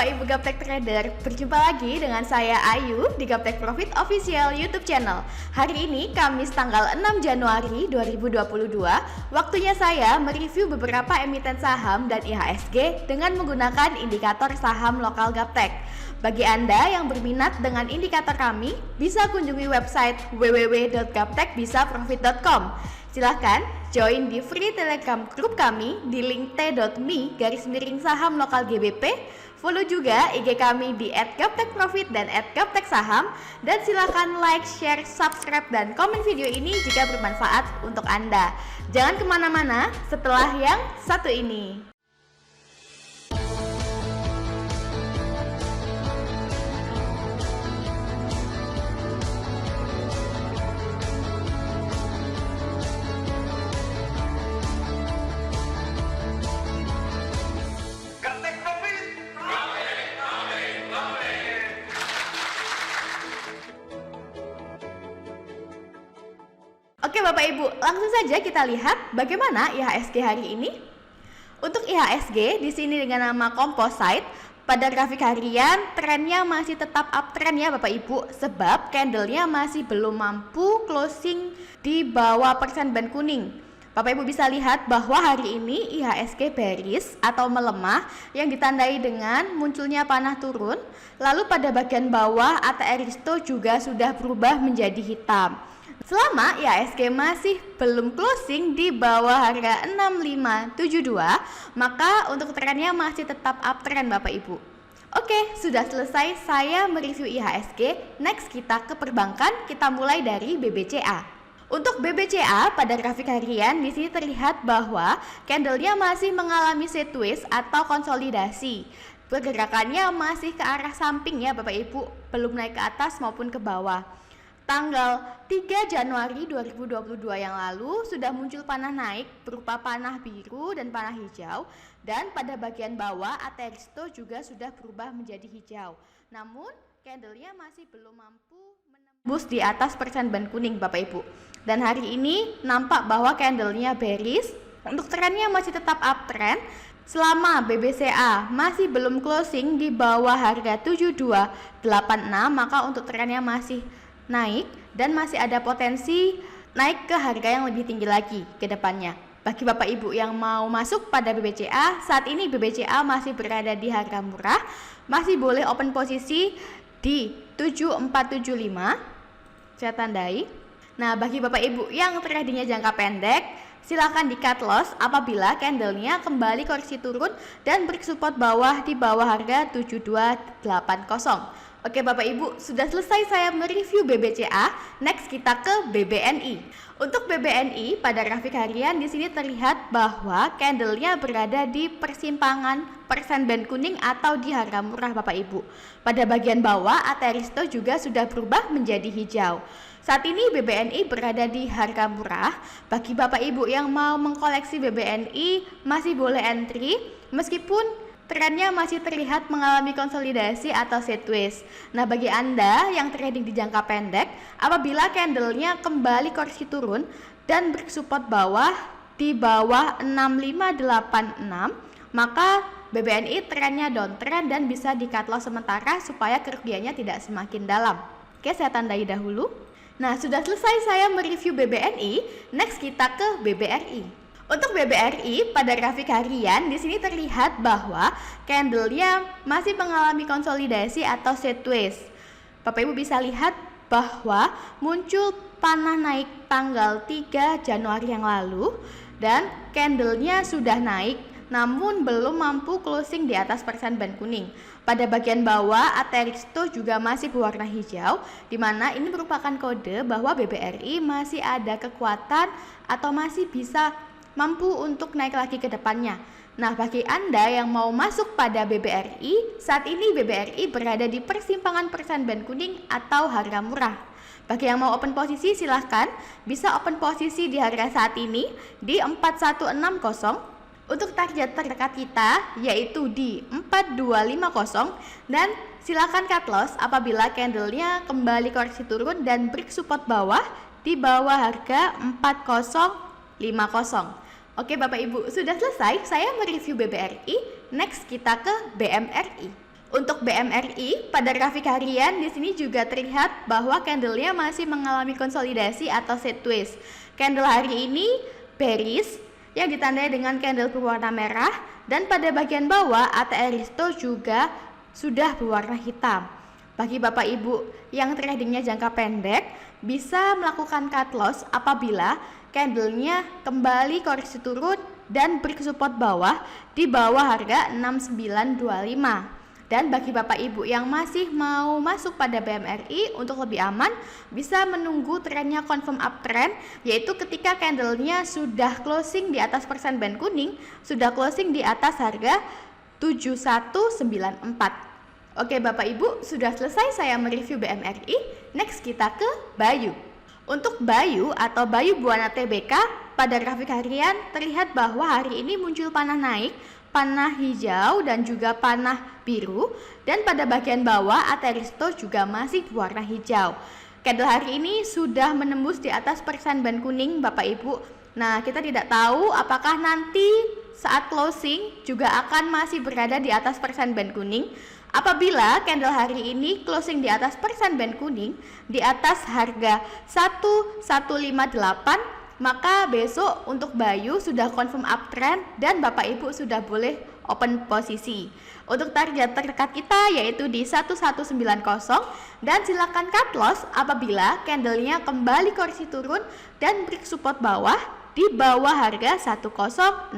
Bapak Ibu Gaptek Trader, berjumpa lagi dengan saya Ayu di Gaptek Profit Official YouTube Channel. Hari ini Kamis tanggal 6 Januari 2022, waktunya saya mereview beberapa emiten saham dan IHSG dengan menggunakan indikator saham lokal Gaptek. Bagi Anda yang berminat dengan indikator kami, bisa kunjungi website www.gaptekbisaprofit.com. Silahkan join di free telegram group kami di link t.me/saham lokal GBP. Follow juga IG kami di @gaptekprofit dan @gapteksaham. Dan silahkan like, share, subscribe, dan komen video ini jika bermanfaat untuk Anda. Jangan kemana-mana setelah yang satu ini. Oke Bapak Ibu, langsung saja kita lihat bagaimana IHSG hari ini. Untuk IHSG di sini dengan nama Composite, pada grafik harian trennya masih tetap uptrend ya Bapak Ibu, sebab candlenya masih belum mampu closing di bawah persen band kuning. Bapak Ibu bisa lihat bahwa hari ini IHSG bearish atau melemah yang ditandai dengan munculnya panah turun. Lalu pada bagian bawah ATR Risto juga sudah berubah menjadi hitam. Selama IHSG masih belum closing di bawah harga 6572, maka untuk trennya masih tetap uptrend Bapak Ibu. Oke, sudah selesai saya mereview IHSG. Next kita ke perbankan, kita mulai dari BBCA. Untuk BBCA pada grafik harian di sini terlihat bahwa candlenya masih mengalami sideways atau konsolidasi. Pergerakannya masih ke arah samping ya Bapak Ibu, belum naik ke atas maupun ke bawah. Tanggal 3 Januari 2022 yang lalu sudah muncul panah naik berupa panah biru dan panah hijau, dan pada bagian bawah ATR Risto juga sudah berubah menjadi hijau. Namun candlenya masih belum mampu menembus di atas persen band kuning Bapak Ibu. Dan hari ini nampak bahwa candlenya bearish. Untuk trennya masih tetap uptrend. Selama BBCA masih belum closing di bawah harga 7286, maka untuk trennya masih naik dan masih ada potensi naik ke harga yang lebih tinggi lagi ke depannya. Bagi Bapak Ibu yang mau masuk pada BBCA, saat ini BBCA masih berada di harga murah, masih boleh open posisi di 7475, saya tandai. Nah, bagi Bapak Ibu yang tradingnya jangka pendek, silakan di cut loss apabila candlenya kembali koreksi turun dan break support bawah di bawah harga 7280. Oke Bapak Ibu, sudah selesai saya mereview BBCA. Next kita ke BBNI. Untuk BBNI pada grafik harian di sini terlihat bahwa candlenya berada di persimpangan persen band kuning atau di harga murah Bapak Ibu. Pada bagian bawah ATR Risto juga sudah berubah menjadi hijau. Saat ini BBNI berada di harga murah. Bagi Bapak Ibu yang mau mengkoleksi BBNI masih boleh entry meskipun trennya masih terlihat mengalami konsolidasi atau sideways. Nah, bagi Anda yang trading di jangka pendek, apabila candlenya kembali koreksi turun dan bersupport bawah di bawah 6586, maka BBNI trennya downtrend dan bisa di cut loss sementara supaya kerugiannya tidak semakin dalam. Oke, saya tandai dahulu. Nah, sudah selesai saya mereview BBNI. Next kita ke BBRI. Untuk BBRI pada grafik harian di sini terlihat bahwa candlenya masih mengalami konsolidasi atau sideways. Bapak Ibu bisa lihat bahwa muncul panah naik tanggal 3 Januari yang lalu dan candlenya sudah naik namun belum mampu closing di atas persen band kuning. Pada bagian bawah ATR Risto juga masih berwarna hijau, di mana ini merupakan kode bahwa BBRI masih ada kekuatan atau masih bisa mampu untuk naik lagi ke depannya. Nah, bagi Anda yang mau masuk pada BBRI, saat ini BBRI berada di persimpangan persen band kuning atau harga murah. Bagi yang mau open posisi silahkan bisa open posisi di harga saat ini di 4160. Untuk target terdekat kita yaitu di 4250 dan silakan cut loss apabila candlenya kembali koreksi turun dan break support bawah di bawah harga 4050. Oke Bapak Ibu, sudah selesai saya mereview BBRI. Next kita ke BMRI. Untuk BMRI, pada grafik harian di sini juga terlihat bahwa candlenya masih mengalami konsolidasi atau sideways. Candle hari ini bearish yang ditandai dengan candle berwarna merah, dan pada bagian bawah ATR Risto juga sudah berwarna hitam. Bagi Bapak Ibu yang tradingnya jangka pendek, bisa melakukan cut loss apabila candlenya kembali koreksi turun dan break support bawah di bawah harga 6925. Dan bagi Bapak Ibu yang masih mau masuk pada BMRI, untuk lebih aman bisa menunggu trennya confirm uptrend, yaitu ketika candlenya sudah closing di atas persen band kuning, sudah closing di atas harga 7194. Oke Bapak Ibu, sudah selesai saya mereview BMRI. Next kita ke Bayu. Untuk Bayu atau Bayu Buana TBK, pada grafik harian terlihat bahwa hari ini muncul panah naik, panah hijau dan juga panah biru, dan pada bagian bawah ATR Risto juga masih berwarna hijau. Candle hari ini sudah menembus di atas persen band kuning Bapak Ibu. Nah, kita tidak tahu apakah nanti saat closing juga akan masih berada di atas persen band kuning. Apabila candle hari ini closing di atas persen band kuning, di atas harga 1158, maka besok untuk Bayu sudah confirm uptrend dan Bapak Ibu sudah boleh open posisi. Untuk target terdekat kita yaitu di 1190, dan silakan cut loss apabila candlenya kembali koreksi turun dan break support bawah di bawah harga 1060.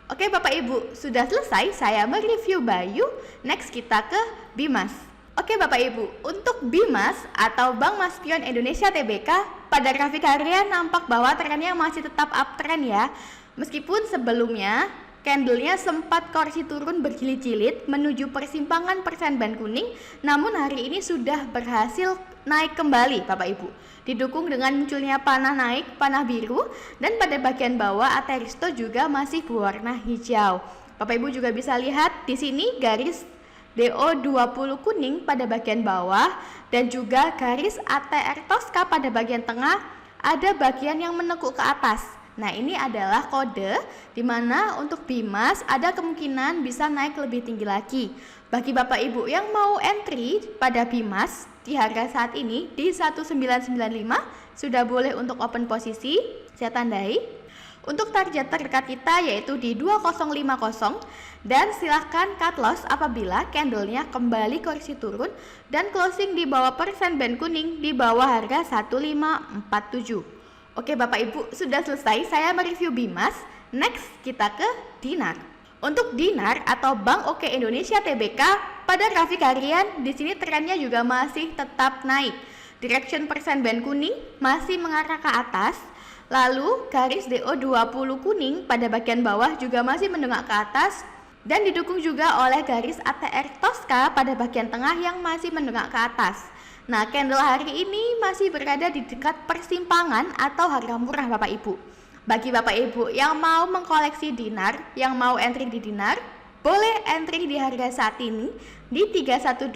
Oke Bapak Ibu, sudah selesai saya mereview Bayu. Next kita ke Bimas. Oke Bapak Ibu, untuk Bimas atau Bank Maspion Indonesia TBK, pada grafik harian nampak bahwa trennya masih tetap uptrend ya. Meskipun sebelumnya candlenya sempat koreksi turun berjilid-jilid menuju persimpangan persen band kuning, namun hari ini sudah berhasil naik kembali Bapak Ibu. Didukung dengan munculnya panah naik, panah biru, dan pada bagian bawah ATR Risto juga masih berwarna hijau. Bapak Ibu juga bisa lihat di sini garis DO20 kuning pada bagian bawah dan juga garis ATR Tosca pada bagian tengah, ada bagian yang menekuk ke atas. Nah, ini adalah kode di mana untuk Bimas ada kemungkinan bisa naik lebih tinggi lagi. Bagi Bapak Ibu yang mau entry pada Bimas di harga saat ini di 1995 sudah boleh untuk open posisi, saya tandai. Untuk target terdekat kita yaitu di 2050, dan silahkan cut loss apabila candlenya kembali koreksi turun dan closing di bawah persen band kuning di bawah harga 1547. Oke Bapak Ibu, sudah selesai saya mereview Bimas. Next kita ke Dinar. Untuk Dinar atau Bank OK Indonesia TBK, pada grafik harian di sini trennya juga masih tetap naik. Direction persen band kuning masih mengarah ke atas. Lalu garis DO20 kuning pada bagian bawah juga masih mendongak ke atas, dan didukung juga oleh garis ATR Tosca pada bagian tengah yang masih mendongak ke atas. Nah, candle hari ini masih berada di dekat persimpangan atau harga murah Bapak Ibu. Bagi Bapak Ibu yang mau mengkoleksi Dinar, yang mau entry di Dinar, boleh entry di harga saat ini di 312.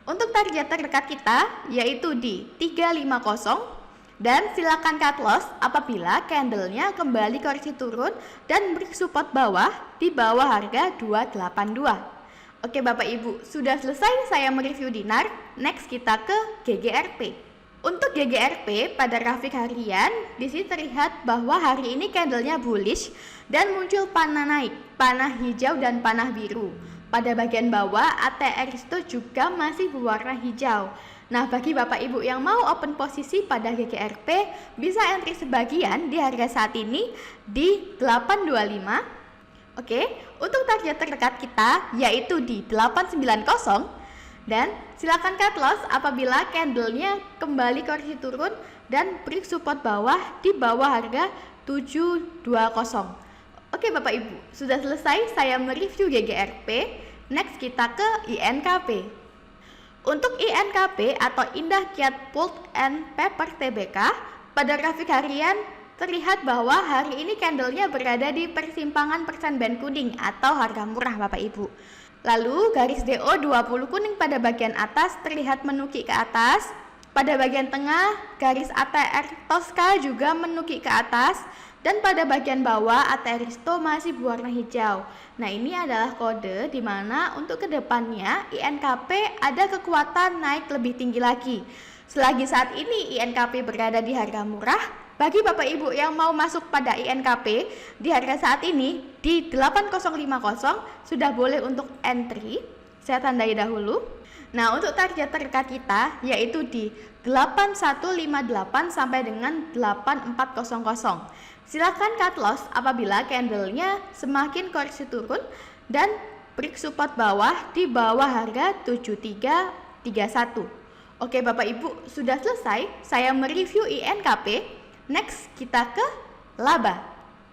Untuk target terdekat kita yaitu di 350, dan silakan cut loss apabila candlenya kembali koreksi turun dan break support bawah di bawah harga 282. Oke Bapak Ibu, sudah selesai saya mereview Dinar. Next kita ke GGRP. Untuk GGRP pada grafik harian di sini terlihat bahwa hari ini candlenya bullish dan muncul panah naik, panah hijau dan panah biru. Pada bagian bawah ATR Risto juga masih berwarna hijau. Nah, bagi Bapak Ibu yang mau open posisi pada GGRP bisa entry sebagian di harga saat ini di 825. Oke, untuk target terdekat kita yaitu di 890, dan silakan cut loss apabila candlenya kembali koreksi turun dan break support bawah di bawah harga 720. Oke Bapak Ibu, sudah selesai saya mereview GGRP. Next kita ke INKP. Untuk INKP atau Indah Kiat Pulp and Paper TBK, pada grafik harian terlihat bahwa hari ini candlenya berada di persimpangan persen band kuning atau harga murah Bapak Ibu. Lalu garis DO20 kuning pada bagian atas terlihat menukik ke atas. Pada bagian tengah garis ATR Tosca juga menukik ke atas. dan pada bagian bawah AT Aristo masih berwarna hijau. Nah, ini adalah kode di mana untuk kedepannya INKP ada kekuatan naik lebih tinggi lagi. Selagi saat ini INKP berada di harga murah, bagi Bapak Ibu yang mau masuk pada INKP di harga saat ini di 8050 sudah boleh untuk entry. Saya tandai dahulu. Nah, untuk target terdekat kita yaitu di 8158 sampai dengan 8400. Silakan cut loss apabila candlenya semakin koreksi turun dan break support bawah di bawah harga 7331. Oke Bapak Ibu, sudah selesai saya mereview INKP. Next kita ke laba.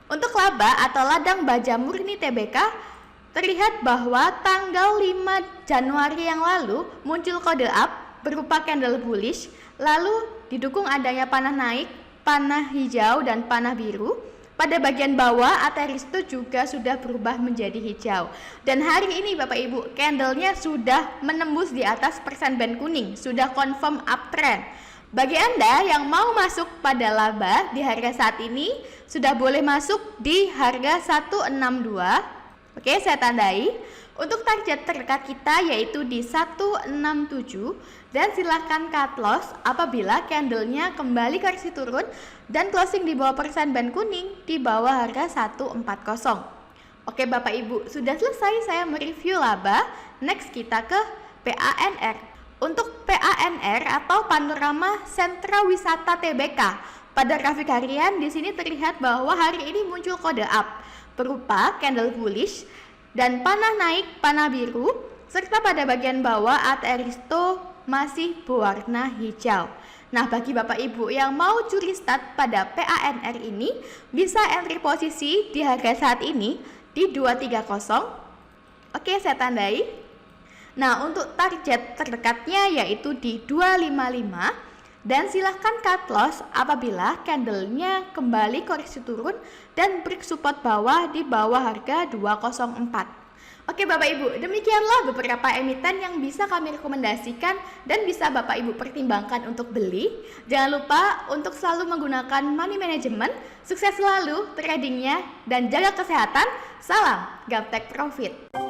Untuk laba atau ladang baja murni TBK, terlihat bahwa tanggal 5 Januari yang lalu muncul kode up berupa candle bullish, lalu didukung adanya panah naik, panah hijau dan panah biru. Pada bagian bawah AT Aristo juga sudah berubah menjadi hijau. Dan hari ini Bapak Ibu, candlenya sudah menembus di atas persen band kuning, sudah confirm uptrend. Bagi Anda yang mau masuk pada laba di harga saat ini, sudah boleh masuk di harga 162. Oke, saya tandai. Untuk target terdekat kita yaitu di 167 dan silahkan cut loss apabila candlenya kembali koreksi turun dan closing di bawah persen band kuning di bawah harga 140. Oke Bapak Ibu, sudah selesai saya mereview laba. Next kita ke PANR. Untuk PANR atau Panorama Sentra Wisata TBK, pada grafik harian di sini terlihat bahwa hari ini muncul kode up berupa candle bullish dan panah naik, panah biru, serta pada bagian bawah AT Aristo masih berwarna hijau. Nah, bagi Bapak Ibu yang mau curi start pada PANR ini, bisa entry posisi di harga saat ini di 230. Oke, saya tandai. Nah, untuk target terdekatnya yaitu di 255. Dan silahkan cut loss apabila candlenya kembali koreksi turun dan break support bawah di bawah harga 204. Oke Bapak Ibu, demikianlah beberapa emiten yang bisa kami rekomendasikan dan bisa Bapak Ibu pertimbangkan untuk beli. Jangan lupa untuk selalu menggunakan money management. Sukses selalu tradingnya dan jaga kesehatan. Salam Gaptek Profit.